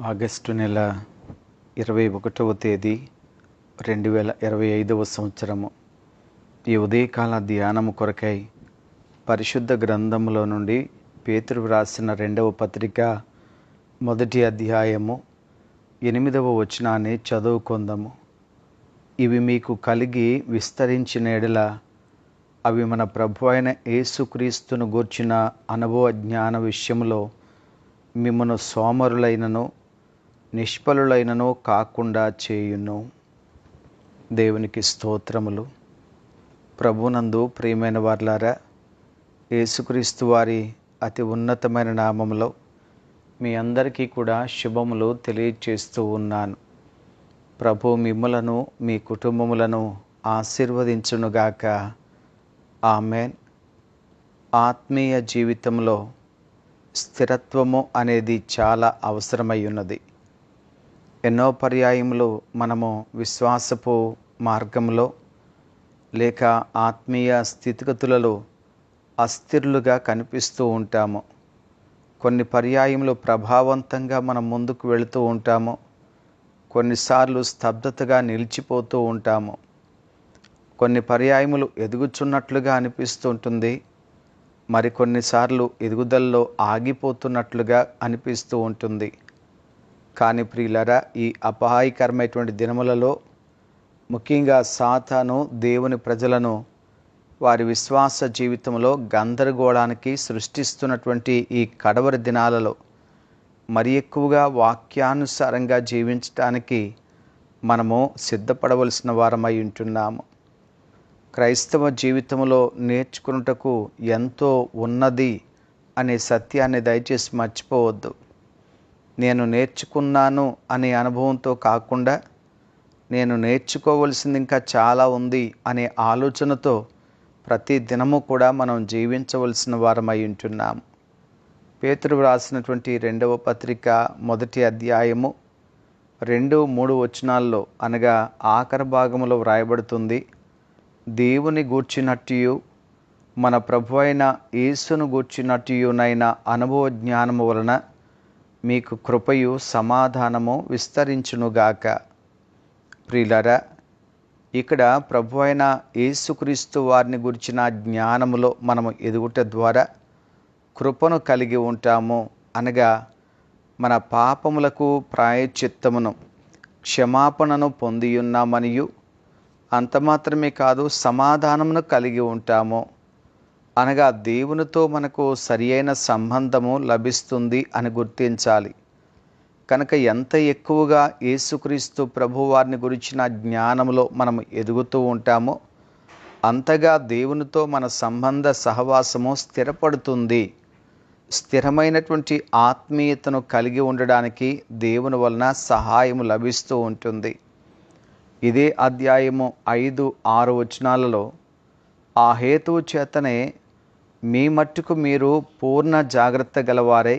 August నెల 21వ తేదీ 2025వ సంవత్సరము. ఈ ఉదయకాల ధ్యానము కొరకై పరిశుద్ధ గ్రంథములో నుండి పేతురు వ్రాసిన 2వ పత్రిక 1వ అధ్యాయము 8వ వచనాన్ని చదువుకుందాము. ఇవి మీకు కలిగి విస్తరించిన ఎడల అవి మన ప్రభు అయిన యేసుక్రీస్తును గూర్చిన అనుభవ జ్ఞాన విషయంలో మిమ్మను సోమరులైనను నిష్ఫలులైనను కాకుండా చేయును. దేవునికి స్తోత్రములు. ప్రభునందు ప్రియమైన వార్లారా, యేసుక్రీస్తు వారి అతి ఉన్నతమైన నామములో మీ అందరికీ కూడా శుభములు తెలియచేస్తూ ఉన్నాను. ప్రభు మిమ్ములను మీ కుటుంబములను ఆశీర్వదించునుగాక. ఆమేన్. ఆత్మీయ జీవితంలో స్థిరత్వము అనేది చాలా అవసరమై ఉన్నది. ఎన్నో పర్యాయములు మనము విశ్వాసపు మార్గంలో లేక ఆత్మీయ స్థితిగతులలో అస్థిరులుగా కనిపిస్తూ ఉంటాము. కొన్ని పర్యాయములు ప్రభావవంతంగా మనం ముందుకు వెళుతూ ఉంటాము. కొన్నిసార్లు స్తబ్దతగా నిలిచిపోతూ ఉంటాము. కొన్ని పర్యాయములు ఎదుగుచున్నట్లుగా అనిపిస్తూ ఉంటుంది. మరికొన్నిసార్లు ఎదుగుదలలో ఆగిపోతున్నట్లుగా అనిపిస్తూ ఉంటుంది. కానీ ప్రియులారా, ఈ అపాయకరమైనటువంటి దినములలో ముఖ్యంగా సాతాను దేవుని ప్రజలను వారి విశ్వాస జీవితంలో గందరగోళానికి సృష్టిస్తున్నటువంటి ఈ కడవరి దినాలలో మరి ఎక్కువగా వాక్యానుసారంగా జీవించటానికి మనము సిద్ధపడవలసిన వారమై ఉంటున్నాము. క్రైస్తవ జీవితంలో నేర్చుకున్నటకు ఎంతో ఉన్నది అనే సత్యాన్ని దయచేసి మర్చిపోవద్దు. నేను నేర్చుకున్నాను అనే అనుభవంతో కాకుండా నేను నేర్చుకోవలసింది ఇంకా చాలా ఉంది అనే ఆలోచనతో ప్రతి దినము కూడా మనం జీవించవలసిన వారమై ఉంటున్నాము. పేతురు వ్రాసినటువంటి 2వ పత్రిక 1వ అధ్యాయము 2-3 వచనాల్లో అనగా ఆఖరి భాగములో వ్రాయబడుతుంది, దేవుని గూర్చినట్టు మన ప్రభు అయిన యేసును గూర్చినట్టునైన అనుభవ జ్ఞానము వలన మీకు కృపయు సమాధానము విస్తరించునుగాక. ప్రియులారా, ఇక్కడ ప్రభు అయిన యేసుక్రీస్తు వారిని గురించిన జ్ఞానములో మనము ఎదుగుట ద్వారా కృపను కలిగి ఉంటాము. అనగా మన పాపములకు ప్రాయశ్చిత్తమును క్షమాపణను పొందియున్నామనియు అంత మాత్రమే కాదు, సమాధానమును కలిగి ఉంటాము. అనగా దేవునితో మనకు సరి అయిన సంబంధము లభిస్తుంది అని గుర్తించాలి. కనుక ఎంత ఎక్కువగా యేసుక్రీస్తు ప్రభువారిని గురించిన జ్ఞానంలో మనం ఎదుగుతూ ఉంటామో అంతగా దేవునితో మన సంబంధ సహవాసము స్థిరపడుతుంది. స్థిరమైనటువంటి ఆత్మీయతను కలిగి ఉండడానికి దేవుని వలన సహాయము లభిస్తూ ఉంటుంది. ఇదే అధ్యాయము 5-6 వచనాలలో ఆ హేతువు చేతనే మీ మట్టుకు మీరు పూర్ణ జాగ్రత్త గలవారై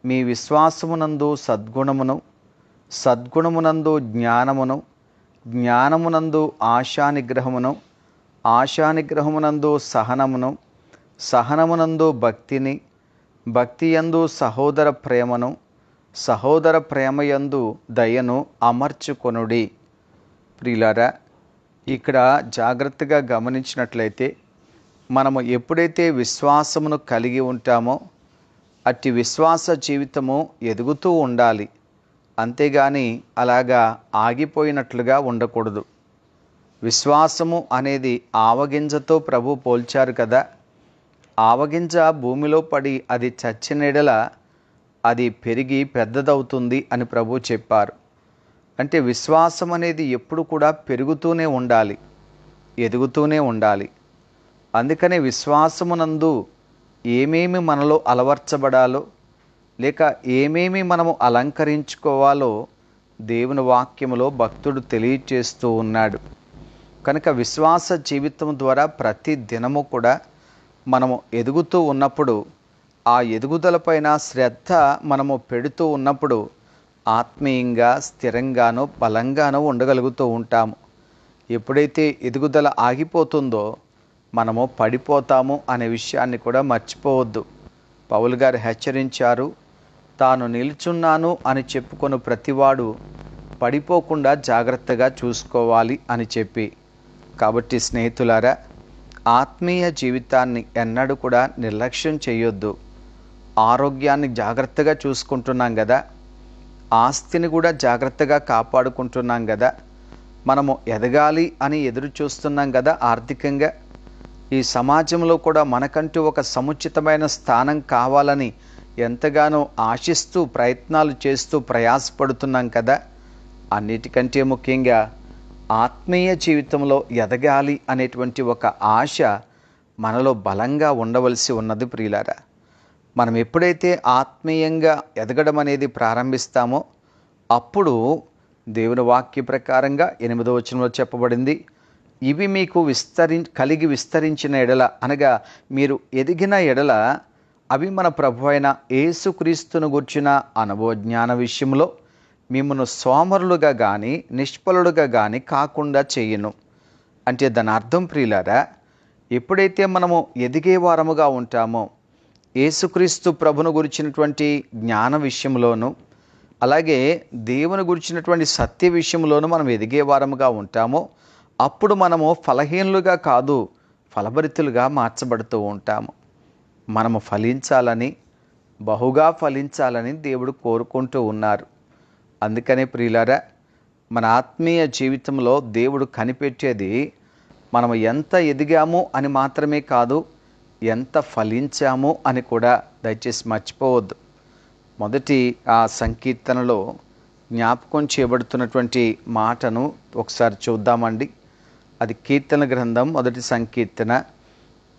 మీ విశ్వాసమునందు సద్గుణమును, సద్గుణమునందు జ్ఞానమును, జ్ఞానమునందు ఆశానిగ్రహమును, ఆశానిగ్రహమునందు సహనమును, సహనమునందు భక్తిని, భక్తియందు సహోదర ప్రేమను, సహోదర ప్రేమయందు దయను అమర్చుకొనుడి. ప్రియులారా, ఇక్కడ జాగ్రత్తగా గమనించినట్లయితే మనము ఎప్పుడైతే విశ్వాసమును కలిగి ఉంటామో అట్టి విశ్వాస జీవితము ఎదుగుతూ ఉండాలి. అంతేగాని అలాగా ఆగిపోయినట్లుగా ఉండకూడదు. విశ్వాసము అనేది ఆవగింజతో ప్రభు పోల్చారు కదా. ఆవగింజ భూమిలో పడి అది చచ్చినెడల అది పెరిగి పెద్దదవుతుంది అని ప్రభు చెప్పారు. అంటే విశ్వాసం అనేది ఎప్పుడు కూడా పెరుగుతూనే ఉండాలి, ఎదుగుతూనే ఉండాలి. అందుకనే విశ్వాసమునందు ఏమేమి మనలో అలవర్చబడాలో లేక ఏమేమి మనము అలంకరించుకోవాలో దేవుని వాక్యములో భక్తుడు తెలియచేస్తూ ఉన్నాడు. కనుక విశ్వాస జీవితం ద్వారా ప్రతి దినము కూడా మనము ఎదుగుతూ ఉన్నప్పుడు ఆ ఎదుగుదలపైన శ్రద్ధ మనము పెడుతూ ఉన్నప్పుడు ఆత్మీయంగా స్థిరంగాను బలంగాను ఉండగలుగుతూ ఉంటాము. ఎప్పుడైతే ఎదుగుదల ఆగిపోతుందో మనము పడిపోతాము అనే విషయాన్ని కూడా మర్చిపోవద్దు. పౌలు గారు హెచ్చరించారు, తాను నిలుచున్నాను అని చెప్పుకొని ప్రతివాడు పడిపోకుండా జాగ్రత్తగా చూసుకోవాలి అని చెప్పి. కాబట్టి స్నేహితులారా, ఆత్మీయ జీవితాన్ని ఎన్నడూ కూడా నిర్లక్ష్యం చేయొద్దు. ఆరోగ్యాన్ని జాగ్రత్తగా చూసుకుంటున్నాం కదా, ఆస్తిని కూడా జాగ్రత్తగా కాపాడుకుంటున్నాం కదా, మనము ఎదగాలి అని ఎదురు చూస్తున్నాం కదా ఆర్థికంగా. ఈ సమాజంలో కూడా మనకంటూ ఒక సముచితమైన స్థానం కావాలని ఎంతగానో ఆశిస్తూ ప్రయత్నాలు చేస్తూ ప్రయాసపడుతున్నాం కదా. అన్నిటికంటే ముఖ్యంగా ఆత్మీయ జీవితంలో ఎదగాలి అనేటువంటి ఒక ఆశ మనలో బలంగా ఉండవలసి ఉన్నది ప్రియులారా. మనం ఎప్పుడైతే ఆత్మీయంగా ఎదగడం అనేది ప్రారంభిస్తామో అప్పుడు దేవుని వాక్య ప్రకారంగా 8వ వచనంలో చెప్పబడింది, ఇవి మీకు కలిగి విస్తరించిన ఎడల, అనగా మీరు ఎదిగిన ఎడల అవి మన ప్రభు అయిన యేసుక్రీస్తును గూర్చిన అనుభవ జ్ఞాన విషయంలో మిమ్మల్ని సోమరులుగా కానీ నిష్ఫలుడుగా కానీ కాకుండా చెయ్యను. అంటే దాని అర్థం ప్రియులారా, ఎప్పుడైతే మనము ఎదిగే వారముగా ఉంటామో యేసుక్రీస్తు ప్రభును గురించినటువంటి జ్ఞాన విషయంలోను, అలాగే దేవుని గురించినటువంటి సత్య విషయంలోనూ మనం ఎదిగే వారముగా ఉంటామో అప్పుడు మనము ఫలహీనులుగా కాదు, ఫలభరితులుగా మార్చబడుతూ ఉంటాము. మనము ఫలించాలని, బహుగా ఫలించాలని దేవుడు కోరుకుంటూ ఉన్నారు. అందుకనే ప్రియులారా, మన ఆత్మీయ జీవితంలో దేవుడు కనిపెట్టేది మనము ఎంత ఎదిగాము అని మాత్రమే కాదు, ఎంత ఫలించాము అని కూడా దయచేసి మర్చిపోవద్దు. మొదటి ఆ సంకీర్తనలో జ్ఞాపకం చేయబడుతున్నటువంటి మాటను ఒకసారి చూద్దామండి. అది కీర్తన గ్రంథం మొదటి సంకీర్తన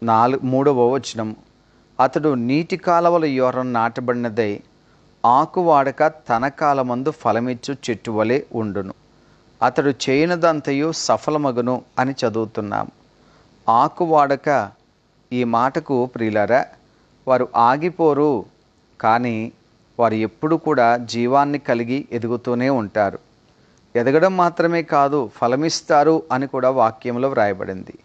3వ వచనం. అతడు నీటి కాలవల యోరం నాటబడినదై ఆకువాడక తన కాలమందు ఫలమిచ్చు చెట్టు వలె ఉండును. అతడు చేయనిదంతయు సఫలమగును అని చదువుతున్నాము. ఆకువాడక ఈ మాటకు ప్రియులారా, వారు ఆగిపోరు, కానీ వారు ఎప్పుడు కూడా జీవాన్ని కలిగి ఎదుగుతూనే ఉంటారు. ఎదగడం మాత్రమే కాదు, ఫలమిస్తారు అని కూడా వాక్యంలో వ్రాయబడింది.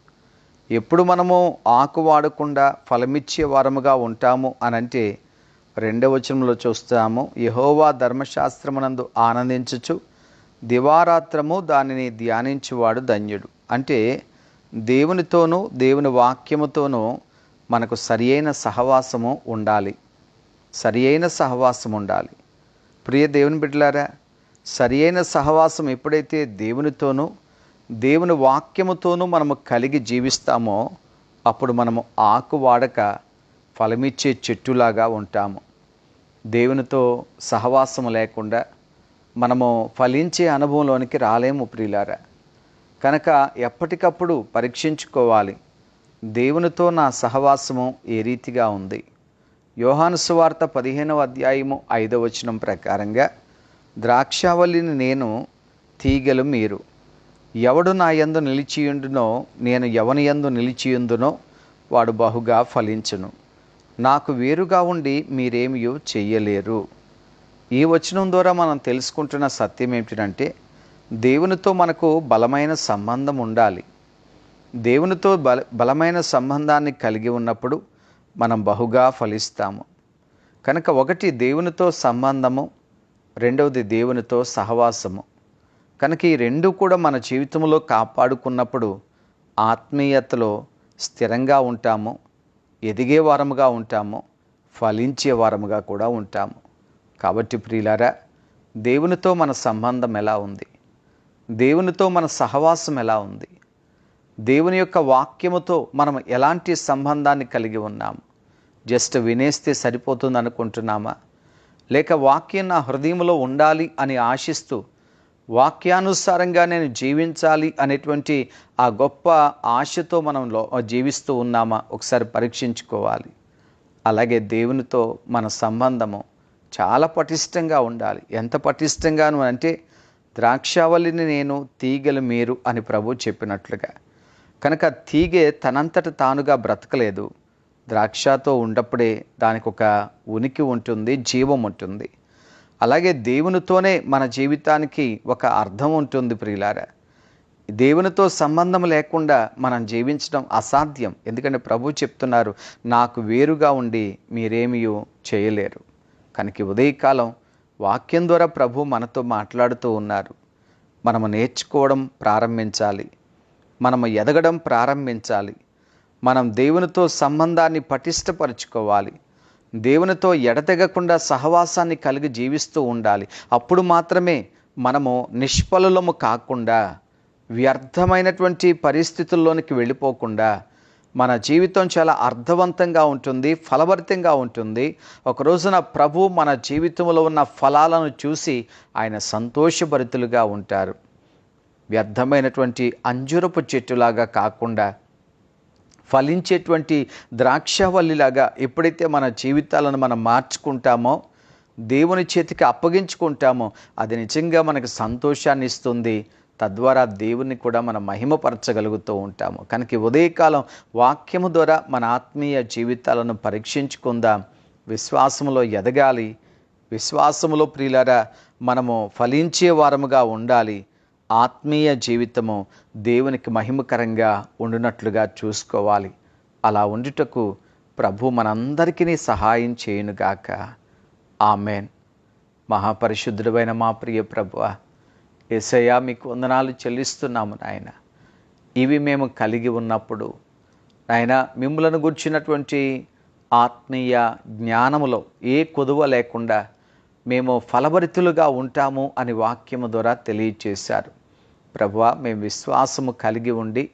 ఎప్పుడు మనము ఆకు వాడకుండా ఫలమిచ్చే వారముగా ఉంటాము అనంటే 2వ వచనంలో చూస్తాము, యెహోవా ధర్మశాస్త్రమునందు ఆనందించుచు దివారాత్రము దానిని ధ్యానించువాడు ధన్యుడు. అంటే దేవునితోనూ దేవుని వాక్యముతోనూ మనకు సరియైన సహవాసము ఉండాలి. సరియైన సహవాసం ఉండాలి. ప్రియ దేవుని బిడ్డలారా, సరియైన సహవాసం ఎప్పుడైతే దేవునితోనూ దేవుని వాక్యముతోనూ మనము కలిగి జీవిస్తామో అప్పుడు మనము ఆకు వాడక ఫలమిచ్చే చెట్టులాగా ఉంటాము. దేవునితో సహవాసము లేకుండా మనము ఫలించే అనుభవంలోనికి రాలేము ప్రియులారా. కనుక ఎప్పటికప్పుడు పరీక్షించుకోవాలి, దేవునితో నా సహవాసము ఏ రీతిగా ఉంది. యోహాను సువార్త 15వ అధ్యాయము 5వ వచనం ప్రకారంగా, ద్రాక్షావల్లిని నేను, తీగలు మీరు. ఎవడు నా యందు నిలిచియుండునో, నేను ఎవని యందు నిలిచియుందునో వాడు బహుగా ఫలించును. నాకు వేరుగా ఉండి మీరేమీ చెయ్యలేరు. ఈ వచనం ద్వారా మనం తెలుసుకుంటున్న సత్యం ఏమిటంటే, దేవునితో మనకు బలమైన సంబంధం ఉండాలి. దేవునితో బలమైన సంబంధాన్ని కలిగి ఉన్నప్పుడు మనం బహుగా ఫలిస్తాము. కనుక ఒకటి దేవునితో సంబంధము, రెండవది దేవునితో సహవాసము. కనుక ఈ రెండు కూడా మన జీవితంలో కాపాడుకున్నప్పుడు ఆత్మీయతలో స్థిరంగా ఉంటాము, ఎదిగే వారముగా ఉంటాము, ఫలించే వారముగా కూడా ఉంటాము. కాబట్టి ప్రియులారా, దేవునితో మన సంబంధం ఎలా ఉంది, దేవునితో మన సహవాసం ఎలా ఉంది, దేవుని యొక్క వాక్యముతో మనం ఎలాంటి సంబంధాన్ని కలిగి ఉన్నాము. జస్ట్ వినేస్తే సరిపోతుంది అనుకుంటున్నామా, లేక వాక్యం నా హృదయంలో ఉండాలి అని ఆశిస్తూ వాక్యానుసారంగా నేను జీవించాలి అనేటువంటి ఆ గొప్ప ఆశతో మనం జీవిస్తూ ఉన్నామా ఒకసారి పరీక్షించుకోవాలి. అలాగే దేవునితో మన సంబంధము చాలా పటిష్టంగా ఉండాలి. ఎంత పటిష్టంగాను అంటే, ద్రాక్షావల్లిని నేను, తీగలు మీరు అని ప్రభు చెప్పినట్లుగా. కనుక తీగె తనంతట తానుగా బ్రతకలేదు. ద్రాక్షతో ఉన్నప్పుడే దానికి ఒక ఉనికి ఉంటుంది, జీవం ఉంటుంది. అలాగే దేవునితోనే మన జీవితానికి ఒక అర్థం ఉంటుంది ప్రియులారా. దేవునితో సంబంధం లేకుండా మనం జీవించడం అసాధ్యం. ఎందుకంటే ప్రభు చెప్తున్నారు, నాకు వేరుగా ఉండి మీరేమీ చేయలేరు. కనుక ఈ ఉదయకాలం వాక్యం ద్వారా ప్రభు మనతో మాట్లాడుతూ ఉన్నారు. మనము నేర్చుకోవడం ప్రారంభించాలి, మనము ఎదగడం ప్రారంభించాలి, మనం దేవునితో సంబంధాన్ని పటిష్టపరుచుకోవాలి, దేవునితో ఎడతెగకుండా సహవాసాన్ని కలిగి జీవిస్తూ ఉండాలి. అప్పుడు మాత్రమే మనము నిష్ఫలులము కాకుండా, వ్యర్థమైనటువంటి పరిస్థితుల్లోనికి వెళ్ళిపోకుండా మన జీవితం చాలా అర్థవంతంగా ఉంటుంది, ఫలభరితంగా ఉంటుంది. ఒక రోజున ప్రభు మన జీవితంలో ఉన్న ఫలాలను చూసి ఆయన సంతోషభరితులుగా ఉంటారు. వ్యర్థమైనటువంటి అంజురపు చెట్టులాగా కాకుండా ఫలించేటువంటి ద్రాక్షవల్లిలాగా ఎప్పుడైతే మన జీవితాలను మనం మార్చుకుంటామో, దేవుని చేతికి అప్పగించుకుంటామో, అది నిజంగా మనకు సంతోషాన్ని ఇస్తుంది. తద్వారా దేవుని కూడా మనం మహిమపరచగలుగుతూ ఉంటాము. కనుక ఉదయకాలం వాక్యము ద్వారా మన ఆత్మీయ జీవితాలను పరీక్షించుకుందాం. విశ్వాసములో ఎదగాలి. విశ్వాసములో ప్రియులారా మనము ఫలించే వారముగా ఉండాలి. ఆత్మీయ జీవితము దేవునికి మహిమకరంగా ఉండునట్లుగా చూసుకోవాలి. అలా ఉండుటకు ప్రభు మనందరికీ సహాయం చేయునుగాక. ఆమెన్. మహాపరిశుద్ధుడైన మా ప్రియ ప్రభువా, యేసయ్యా మీకు వందనాలు చెల్లిస్తున్నాము నాయన. ఇవి మేము కలిగి ఉన్నప్పుడు నాయన మిమ్ములను గుర్చినటువంటి ఆత్మీయ జ్ఞానములో ఏ కొదువ లేకుండా మేము ఫలభరితులుగా ఉంటాము అని వాక్యము ద్వారా తెలియచేశారు. ప్రభువా, మేము విశ్వాసము కలిగి ఉండి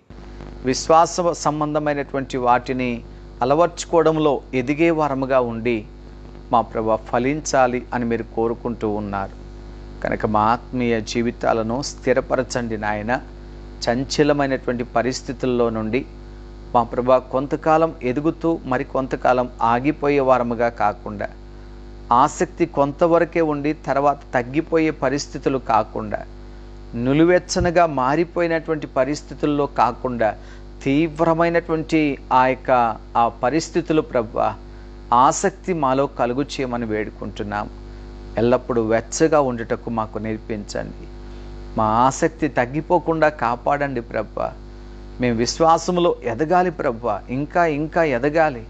విశ్వాస సంబంధమైనటువంటి వాటిని అలవర్చుకోవడంలో ఎదిగే వారముగా ఉండి మా ప్రభువా ఫలించాలి అని మీరు కోరుకుంటూ ఉన్నారు. కనుక మా ఆత్మీయ జీవితాలను స్థిరపరచండి నాయన. చంచలమైనటువంటి పరిస్థితుల్లో నుండి మా ప్రభువా కొంతకాలం ఎదుగుతూ మరి కొంతకాలం ఆగిపోయే వారముగా కాకుండా, ఆసక్తి కొంతవరకే ఉండి తర్వాత తగ్గిపోయే పరిస్థితులు కాకుండా, నులివెచ్చనగా మారిపోయినటువంటి పరిస్థితుల్లో కాకుండా, తీవ్రమైనటువంటి ఆ పరిస్థితులు ప్రభువా ఆసక్తి మాలో కలుగు చేయమని వేడుకుంటున్నాం. ఎల్లప్పుడూ వెచ్చగా ఉండుటకు మాకు నేర్పించండి. మా ఆసక్తి తగ్గిపోకుండా కాపాడండి ప్రభువా. మేము విశ్వాసములో ఎదగాలి ప్రభువా, ఇంకా ఇంకా ఎదగాలి.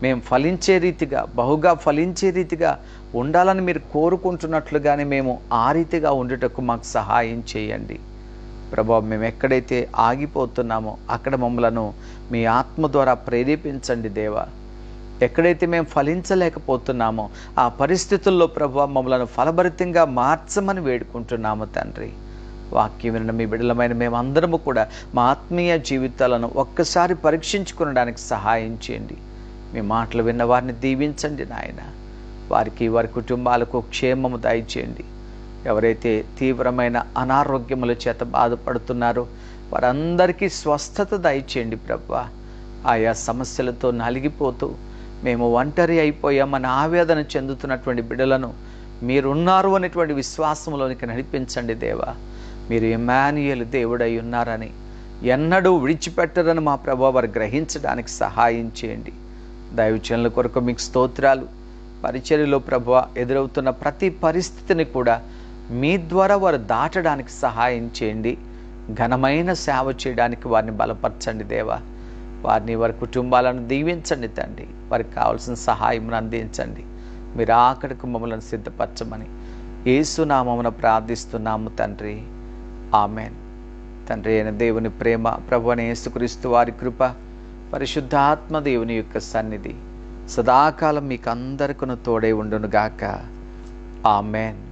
మేము ఫలించే రీతిగా, బహుగా ఫలించే రీతిగా ఉండాలని మీరు కోరుకుంటున్నట్లుగానే మేము ఆ రీతిగా ఉండుటకు మాకు సహాయం చేయండి ప్రభువా. మేము ఎక్కడైతే ఆగిపోతున్నామో అక్కడ మమ్మలను మీ ఆత్మ ద్వారా ప్రేరేపించండి దేవా. ఎక్కడైతే మేము ఫలించలేకపోతున్నామో ఆ పరిస్థితుల్లో ప్రభువా మమ్మలను ఫలభరితంగా మార్చమని వేడుకుంటున్నాము తండ్రి. వాక్యం విన్న మీ బిడ్డలమైన మేమందరము కూడా మా ఆత్మీయ జీవితాలను ఒక్కసారి పరీక్షించుకునడానికి సహాయం చేయండి. మీ మాటలు విన్న వారిని దీవించండి నాయన. వారికి, వారి కుటుంబాలకు క్షేమము దయచేయండి. ఎవరైతే తీవ్రమైన అనారోగ్యముల చేత బాధపడుతున్నారో వారందరికీ స్వస్థత దయచేయండి ప్రభువా. ఆయా సమస్యలతో నలిగిపోతూ మేము ఒంటరి అయిపోయామని ఆవేదన చెందుతున్నటువంటి బిడ్డలను మీరున్నారు అనేటువంటి విశ్వాసంలోనికి నడిపించండి దేవా. మీరు ఇమ్మానుయేలు దేవుడై ఉన్నారని, ఎన్నడూ విడిచిపెట్టరని మా ప్రభువా వారు గ్రహించడానికి సహాయం చేయండి. దైవజనుల కొరకు మీకు స్తోత్రాలు. పరిచర్యలో ప్రభువా ఎదురవుతున్న ప్రతి పరిస్థితిని కూడా మీ ద్వారా వారు దాటడానికి సహాయం చేయండి. ఘనమైన సేవ చేయడానికి వారిని బలపరచండి దేవా. వారిని, వారి కుటుంబాలను దీవించండి తండ్రి. వారికి కావాల్సిన సహాయం అందించండి. మీరు ఆఖరికి మమ్మల్ని సిద్ధపరచమని యేసు నామమున ప్రార్థిస్తున్నాము తండ్రి. ఆమెన్. తండ్రి అయిన దేవుని ప్రేమ, ప్రభువైన యేసుక్రీస్తు వారి కృప, పరిశుద్ధాత్మ దేవుని యొక్క సన్నిధి సదాకాలం మీకు అందరికీ తోడై ఉండునుగాక. ఆమెన్.